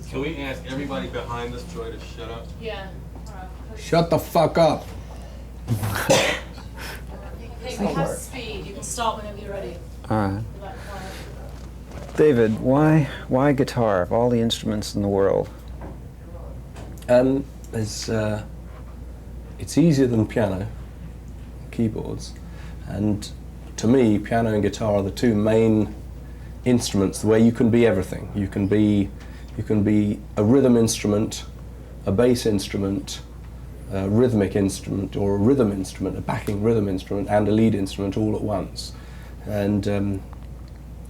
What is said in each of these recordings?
Can we ask everybody behind this Joy to shut up? Yeah. Shut the fuck up. Hey, we have speed. You can start whenever you're ready. All right. David, why guitar of all the instruments in the world? It's easier than piano, keyboards, and to me, piano and guitar are the two main instruments where you can be everything. You can be a rhythm instrument, a bass instrument, a rhythmic instrument, or a rhythm instrument, a backing rhythm instrument, and a lead instrument all at once. And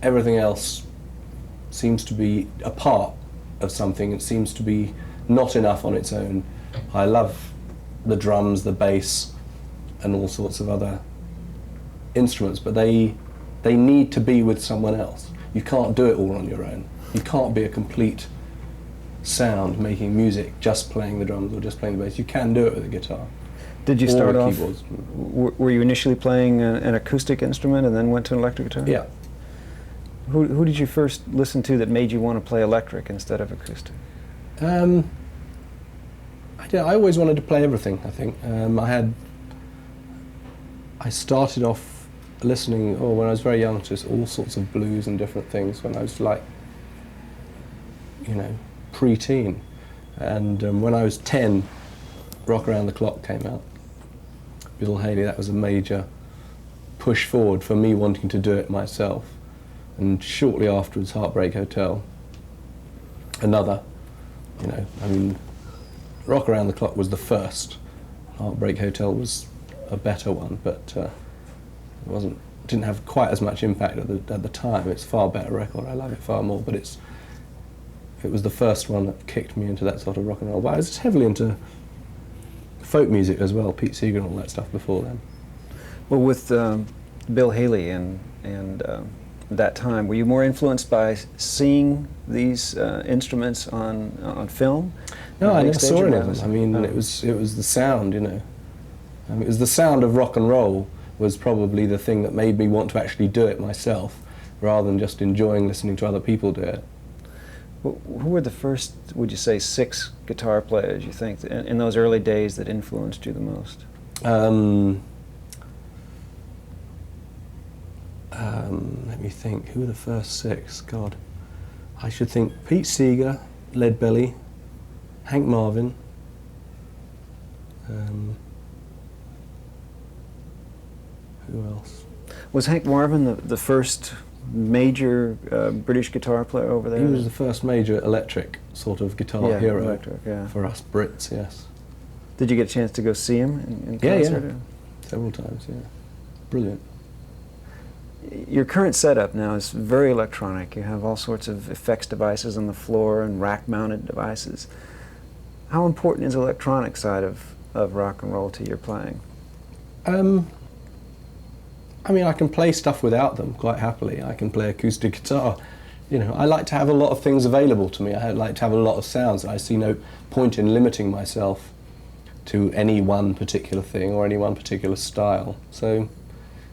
everything else seems to be a part of something. It seems to be not enough on its own. I love the drums, the bass, and all sorts of other instruments, but they need to be with someone else. You can't do it all on your own. You can't be a complete sound making music just playing the drums or just playing the bass. You can do it with a guitar. Did you start off, keyboards. were you initially playing an acoustic instrument and then went to an electric guitar? Yeah. Who did you first listen to that made you want to play electric instead of acoustic? I always wanted to play everything, I think. I started off listening, when I was very young, to all sorts of blues and different things when I was like, pre-teen. And when I was 10, Rock Around the Clock came out. Bill Haley, that was a major push forward for me wanting to do it myself. And shortly afterwards, Heartbreak Hotel, another, Rock Around the Clock was the first. Heartbreak Hotel was a better one, but didn't have quite as much impact at the time. It's a far better record. I love it far more, but it was the first one that kicked me into that sort of rock and roll. But I was heavily into folk music as well, Pete Seeger and all that stuff before then. Well, with Bill Haley and that time, were you more influenced by seeing these instruments on film? No, I never saw any of them. I mean, it was the sound, it was the sound of rock and roll was probably the thing that made me want to actually do it myself, rather than just enjoying listening to other people do it. Well, who were the first, would you say, 6 guitar players you think in those early days that influenced you the most? Let me think. Who were the first 6? God, I should think Pete Seeger, Lead Belly, Hank Marvin. Who else? Was Hank Marvin the first major British guitar player over there? He was the first major electric sort of guitar hero for us Brits, yes. Did you get a chance to go see him in concert? Yeah. Several times, yeah. Brilliant. Your current setup now is very electronic. You have all sorts of effects devices on the floor and rack-mounted devices. How important is the electronic side of rock and roll to your playing? I mean, I can play stuff without them quite happily. I can play acoustic guitar. I like to have a lot of things available to me. I like to have a lot of sounds. I see no point in limiting myself to any one particular thing or any one particular style. So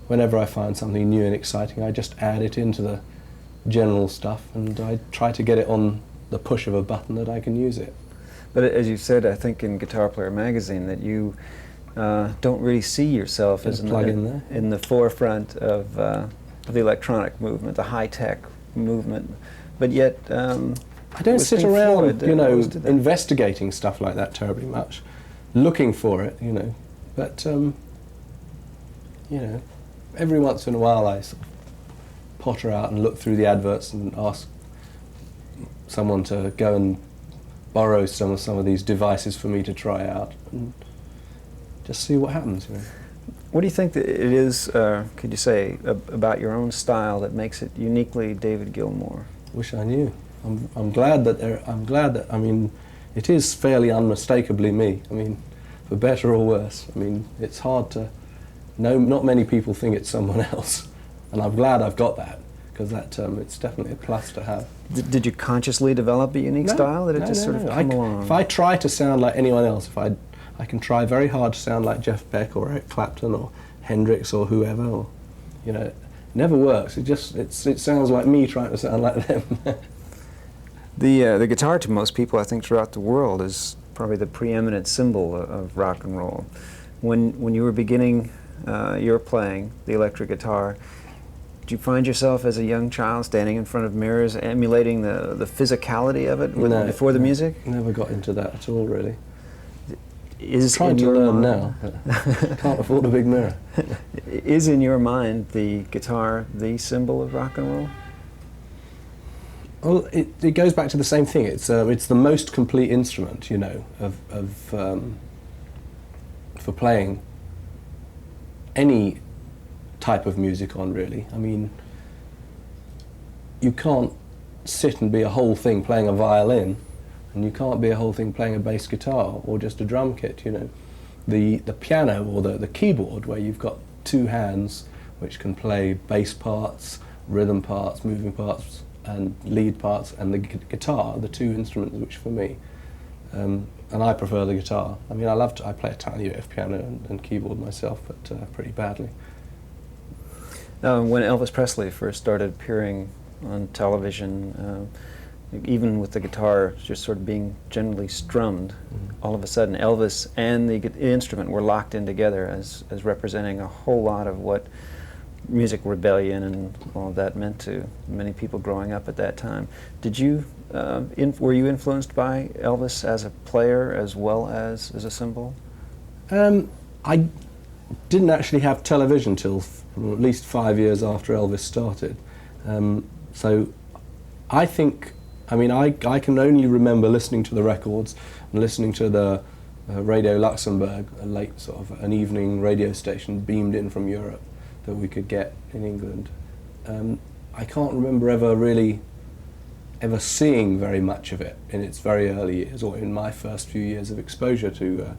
whenever I find something new and exciting, I just add it into the general stuff, and I try to get it on the push of a button that I can use it. But as you said, I think in Guitar Player magazine, that you don't really see yourself as in the forefront of the electronic movement, the high-tech movement, but yet I don't sit around, investigating stuff like that terribly much, looking for it, but every once in a while I sort of potter out and look through the adverts and ask someone to go and borrow some of these devices for me to try out and just see what happens. What do you think that it is, could you say, about your own style that makes it uniquely David Gilmour? Wish I knew. I'm glad that it is fairly unmistakably me. I mean, for better or worse. I mean, it's hard to know. Not many people think it's someone else, and I'm glad I've got that, because it's definitely a plus to have. Did you consciously develop a unique style that sort of came along? If I try to sound like anyone else, I can try very hard to sound like Jeff Beck or Eric Clapton or Hendrix or whoever, or it never works. It sounds like me trying to sound like them. The guitar, to most people, I think, throughout the world, is probably the preeminent symbol of rock and roll. When you were beginning your playing the electric guitar, did you find yourself as a young child standing in front of mirrors, emulating the physicality of it before the music? Never got into that at all, really. Is trying to learn now, but can't afford a big mirror. Is in your mind the guitar the symbol of rock and roll? Well, it goes back to the same thing. It's the most complete instrument, you know, for playing any type of music on, really. I mean, you can't sit and be a whole thing playing a violin, and you can't be a whole thing playing a bass guitar or just a drum kit, you know. The piano or the keyboard, where you've got two hands which can play bass parts, rhythm parts, moving parts, and lead parts, and the guitar, the two instruments which for me, and I prefer the guitar. I mean, I play a tiny bit of piano and keyboard myself, but pretty badly. When Elvis Presley first started appearing on television, even with the guitar just sort of being generally strummed, all of a sudden Elvis and the instrument were locked in together as representing a whole lot of what music rebellion and all of that meant to many people growing up at that time. Did you, were you influenced by Elvis as a player as well as a symbol? I didn't actually have television till at least 5 years after Elvis started. So I think, I mean, I can only remember listening to the records and listening to the Radio Luxembourg, a late sort of an evening radio station beamed in from Europe that we could get in England. I can't remember ever seeing very much of it in its very early years, or in my first few years of exposure to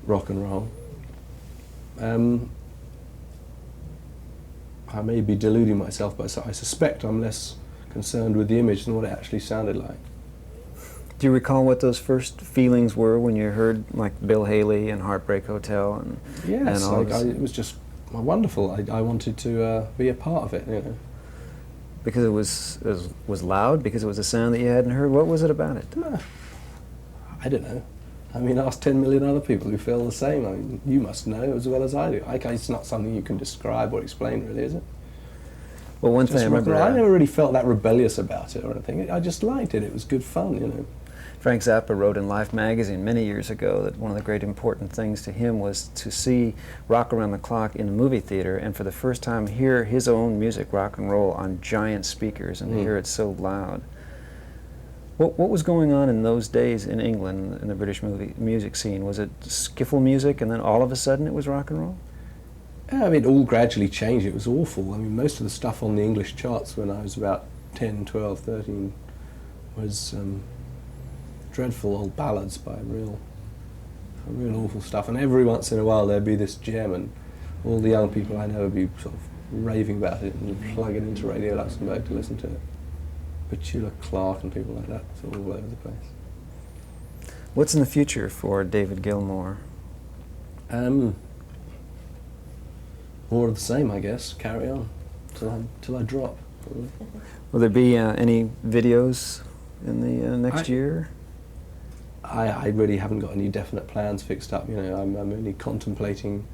rock and roll. I may be deluding myself, but I suspect I'm less concerned with the image than what it actually sounded like. Do you recall what those first feelings were when you heard like Bill Haley and Heartbreak Hotel and yes, and all this? it was just wonderful. I wanted to be a part of it, you know. Because it was loud, because it was a sound that you hadn't heard? What was it about it? I don't know. I mean, ask 10 million other people who feel the same. I mean, you must know as well as I do. It's not something you can describe or explain, really, is it? Well, one thing I remember... I never really felt that rebellious about it or anything. I just liked it. It was good fun, you know. Frank Zappa wrote in Life magazine many years ago that one of the great important things to him was to see Rock Around the Clock in a movie theater and for the first time hear his own music, rock and roll, on giant speakers and hear it so loud. What was going on in those days in England in the British music scene? Was it skiffle music and then all of a sudden it was rock and roll? Yeah, I mean, it all gradually changed. It was awful. I mean, most of the stuff on the English charts when I was about 10, 12, 13 was dreadful old ballads by real awful stuff. And every once in a while there'd be this gem, and all the young people I know would be sort of raving about it and plug it into Radio Luxembourg to listen to it. Petula Clark and people like that, it's all over the place. What's in the future for David Gilmour? More of the same, I guess. Carry on till I drop. Will there be any videos in the next year? I really haven't got any definite plans fixed up. You know, I'm only contemplating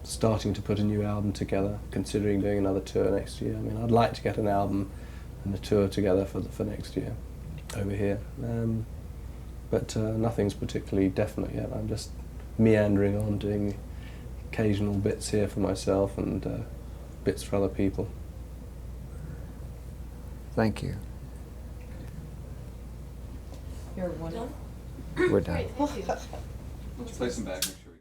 starting to put a new album together, considering doing another tour next year. I mean, I'd like to get an album and a tour together for next year over here. But nothing's particularly definite yet. I'm just meandering on, doing occasional bits here for myself and bits for other people. Thank you. You're one. We're done. Great, thank you. Let's play some back.